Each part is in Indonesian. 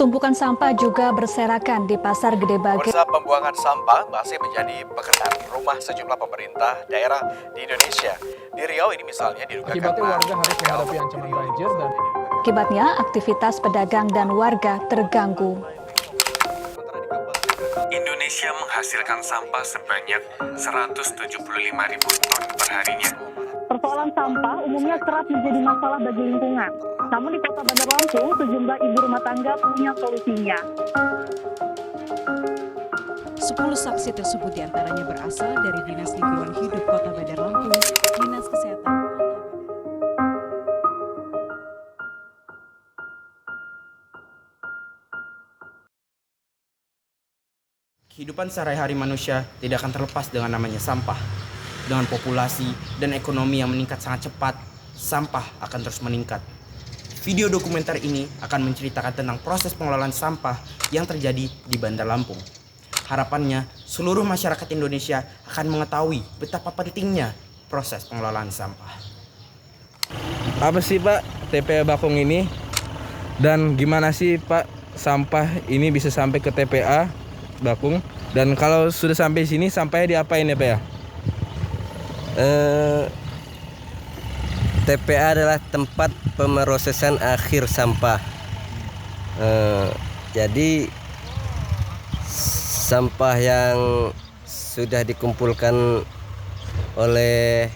Tumpukan sampah juga berserakan di Pasar Gede Bage. Pemirsa, pembuangan sampah masih menjadi pekerjaan rumah sejumlah pemerintah daerah di Indonesia. Di Riau ini misalnya diduga Akibatnya karena warga harus menghadapi ancaman banjir dan Akibatnya, aktivitas pedagang dan warga terganggu. Indonesia menghasilkan sampah sebanyak 175.000 ton perharinya. Persoalan sampah umumnya kerap menjadi masalah bagi lingkungan. Namun di Kota Bandar Lampung, sejumlah ibu rumah tangga punya solusinya. 10 saksi tersebut diantaranya berasal dari Dinas Lingkungan Hidup Kota Bandar Lampung, Dinas Kesehatan Kota Bandar. Kehidupan sehari-hari manusia tidak akan terlepas dengan namanya sampah. Dengan populasi dan ekonomi yang meningkat sangat cepat, sampah akan terus meningkat. Video dokumenter ini akan menceritakan tentang proses pengelolaan sampah yang terjadi di Bandar Lampung. Harapannya, seluruh masyarakat Indonesia akan mengetahui betapa pentingnya proses pengelolaan sampah. Apa sih Pak TPA Bakung ini? Dan gimana sih Pak sampah ini bisa sampai ke TPA Bakung? Dan kalau sudah sampai sini sampahnya diapain ya Pak ya? TPA adalah tempat pemrosesan akhir sampah. Jadi sampah yang sudah dikumpulkan oleh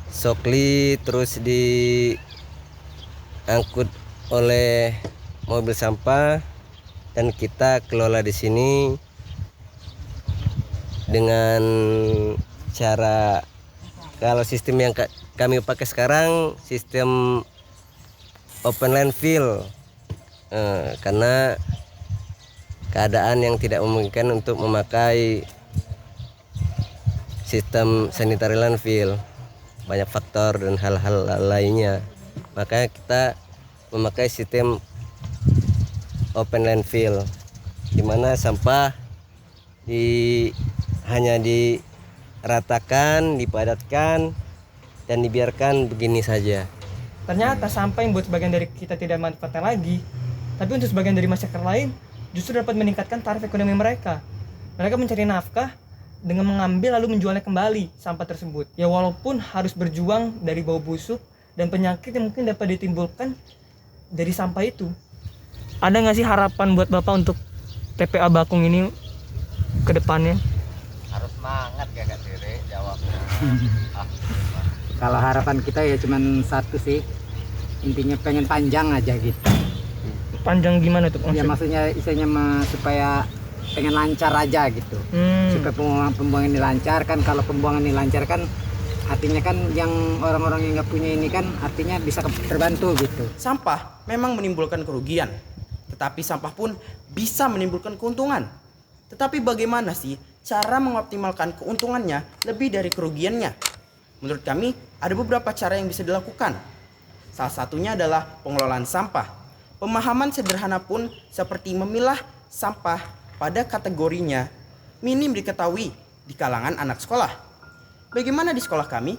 Sokli terus diangkut oleh mobil sampah dan kita kelola di sini dengan cara, kalau sistem yang kami pakai sekarang sistem open landfill, karena keadaan yang tidak memungkinkan untuk memakai sistem sanitary landfill, banyak faktor dan hal-hal lainnya, makanya kita memakai sistem open landfill, di mana sampah hanya diratakan, dipadatkan, dan dibiarkan begini saja. Ternyata sampah yang buat sebagian dari kita tidak manfaatkan lagi, tapi untuk sebagian dari masyarakat lain justru dapat meningkatkan taraf ekonomi mereka. Mereka mencari nafkah dengan mengambil lalu menjualnya kembali sampah tersebut. Ya walaupun harus berjuang dari bau busuk dan penyakit yang mungkin dapat ditimbulkan dari sampah itu. Ada nggak sih harapan buat Bapak untuk TPA Bakung ini ke depannya? Harus semangat ya Kak Tiri jawabnya. Kalau harapan kita ya cuman satu sih, intinya pengen panjang aja gitu. Panjang gimana tuh? Ya maksudnya isinya supaya pengen lancar aja gitu. Supaya pembuangan ini lancar kan, kalau pembuangan ini lancar kan artinya kan yang orang-orang yang nggak punya ini kan artinya bisa terbantu gitu. Sampah memang menimbulkan kerugian, tetapi sampah pun bisa menimbulkan keuntungan. Tetapi bagaimana sih cara mengoptimalkan keuntungannya lebih dari kerugiannya? Menurut kami ada beberapa cara yang bisa dilakukan. Salah satunya adalah pengelolaan sampah. Pemahaman sederhana pun seperti memilah sampah pada kategorinya minim diketahui di kalangan anak sekolah. Bagaimana di sekolah kami?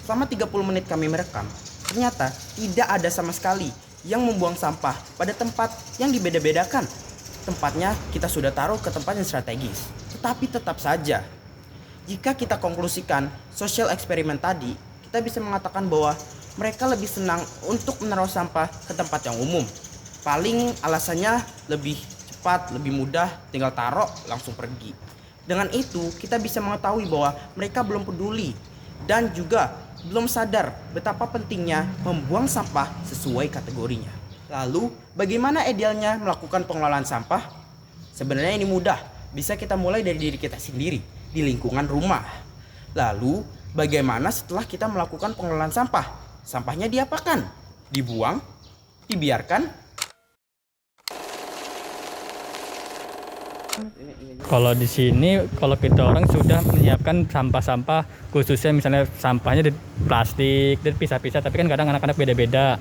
Selama 30 menit kami merekam, ternyata tidak ada sama sekali yang membuang sampah pada tempat yang dibeda-bedakan. Tempatnya kita sudah taruh ke tempat yang strategis. Tetapi tetap saja, jika kita konklusikan sosial eksperimen tadi, kita bisa mengatakan bahwa mereka lebih senang untuk menaruh sampah ke tempat yang umum. Paling alasannya lebih cepat, lebih mudah, tinggal taruh langsung pergi. Dengan itu kita bisa mengetahui bahwa mereka belum peduli dan juga belum sadar betapa pentingnya membuang sampah sesuai kategorinya. Lalu, bagaimana idealnya melakukan pengelolaan sampah? Sebenarnya ini mudah, bisa kita mulai dari diri kita sendiri, di lingkungan rumah. Lalu, bagaimana setelah kita melakukan pengelolaan sampah? Sampahnya diapakan? Dibuang? Dibiarkan? Kalau di sini, kalau kita orang sudah menyiapkan sampah-sampah, khususnya misalnya sampahnya di plastik, dan pisah-pisah. Tapi kan kadang anak-anak beda-beda.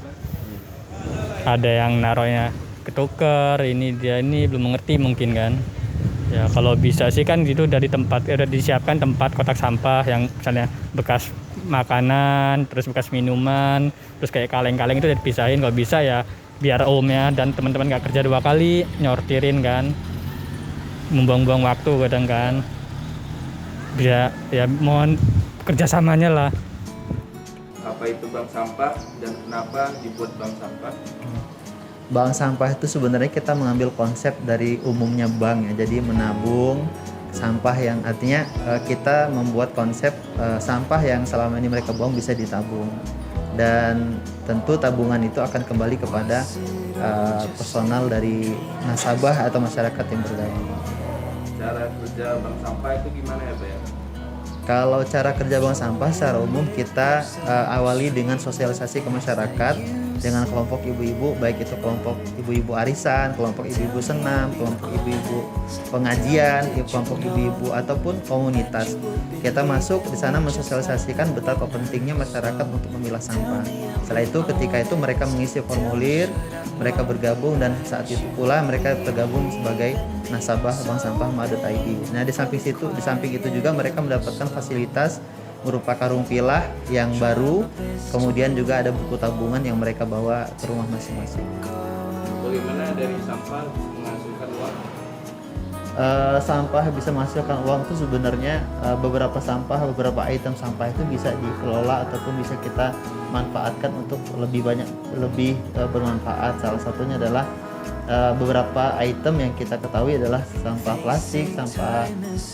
Ada yang naruhnya ketuker, ini dia ini belum mengerti mungkin kan. Ya kalau bisa sih kan itu dari tempat, udah disiapkan tempat kotak sampah yang misalnya bekas makanan, terus bekas minuman, terus kayak kaleng-kaleng itu dipisahin. Kalau bisa ya biar omnya dan teman-teman nggak kerja 2 kali nyortirin kan. Membuang-buang waktu kadang kan, ya mohon kerjasamanya lah. Apa itu bank sampah dan kenapa dibuat bank sampah? Bank sampah itu sebenarnya kita mengambil konsep dari umumnya bank ya, jadi menabung sampah, yang artinya kita membuat konsep sampah yang selama ini mereka buang bisa ditabung, dan tentu tabungan itu akan kembali kepada personal dari nasabah atau masyarakat yang bergabung. Cara kerja bank sampah itu gimana ya Pak ya? Kalau cara kerja bank sampah secara umum kita awali dengan sosialisasi ke masyarakat dengan kelompok ibu-ibu, baik itu kelompok ibu-ibu arisan, kelompok ibu-ibu senam, kelompok ibu-ibu pengajian, kelompok ibu-ibu ataupun komunitas. Kita masuk di sana mensosialisasikan betapa pentingnya masyarakat untuk memilah sampah. Setelah itu ketika itu mereka mengisi formulir, mereka bergabung, dan saat itu pula mereka tergabung sebagai nasabah bank sampah ma.id. Nah, di samping itu juga mereka mendapatkan fasilitas berupa karung pilah yang baru, kemudian juga ada buku tabungan yang mereka bawa ke rumah masing-masing. Bagaimana dari sampah menghasilkan uang? Sampah bisa menghasilkan uang itu sebenarnya beberapa item sampah itu bisa dikelola ataupun bisa kita manfaatkan untuk lebih bermanfaat. Salah satunya adalah beberapa item yang kita ketahui adalah sampah plastik, sampah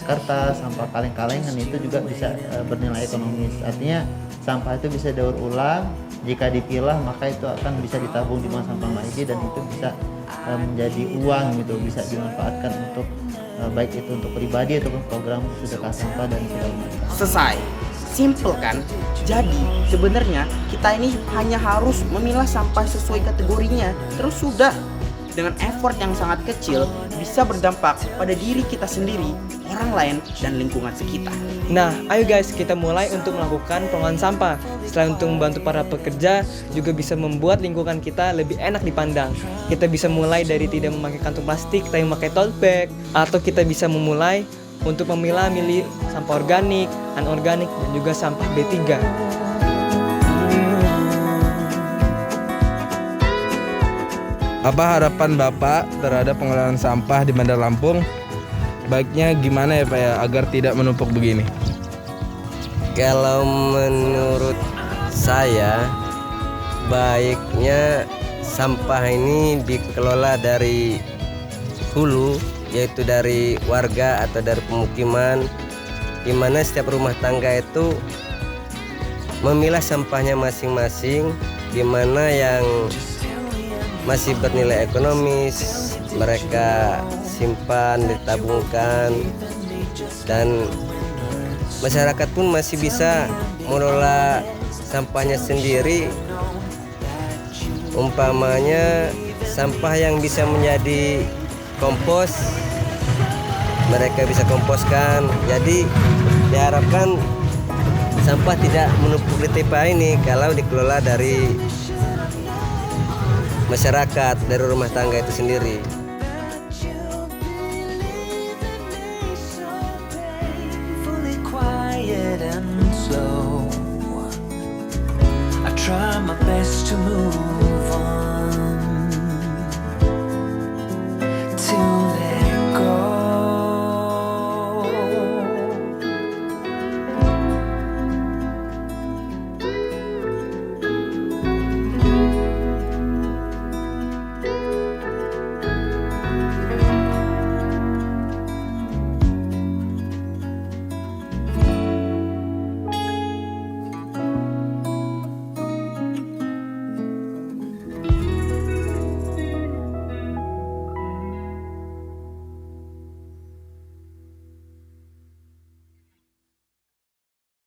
kertas, sampah kaleng-kalengan, itu juga bisa bernilai ekonomis. Artinya sampah itu bisa daur ulang, jika dipilah maka itu akan bisa ditabung di bank sampah ma.id, dan itu bisa menjadi uang gitu, bisa dimanfaatkan untuk baik itu untuk pribadi ataupun program sedekah sampah dan sebagainya. Selesai. Simple kan? Jadi sebenarnya kita ini hanya harus memilah sampah sesuai kategorinya, terus sudah. Dengan effort yang sangat kecil bisa berdampak pada diri kita sendiri, orang lain, dan lingkungan sekitar. Nah, ayo guys, kita mulai untuk melakukan pengolahan sampah. Selain untuk membantu para pekerja, juga bisa membuat lingkungan kita lebih enak dipandang. Kita bisa mulai dari tidak memakai kantung plastik, tapi memakai tote bag, atau kita bisa memulai untuk memilah-milih sampah organik, anorganik, dan juga sampah B3. Apa harapan Bapak terhadap pengelolaan sampah di Bandar Lampung? Baiknya gimana ya Pak ya, agar tidak menumpuk begini? Kalau menurut saya, baiknya sampah ini dikelola dari hulu, yaitu dari warga atau dari pemukiman, di mana setiap rumah tangga itu memilah sampahnya masing-masing, di mana yang masih bernilai ekonomis mereka simpan, ditabungkan, dan masyarakat pun masih bisa mengelola sampahnya sendiri. Umpamanya sampah yang bisa menjadi kompos, mereka bisa komposkan. Jadi diharapkan sampah tidak menumpuk di TPA ini kalau dikelola dari masyarakat, dari rumah tangga itu sendiri. I try my best to move on.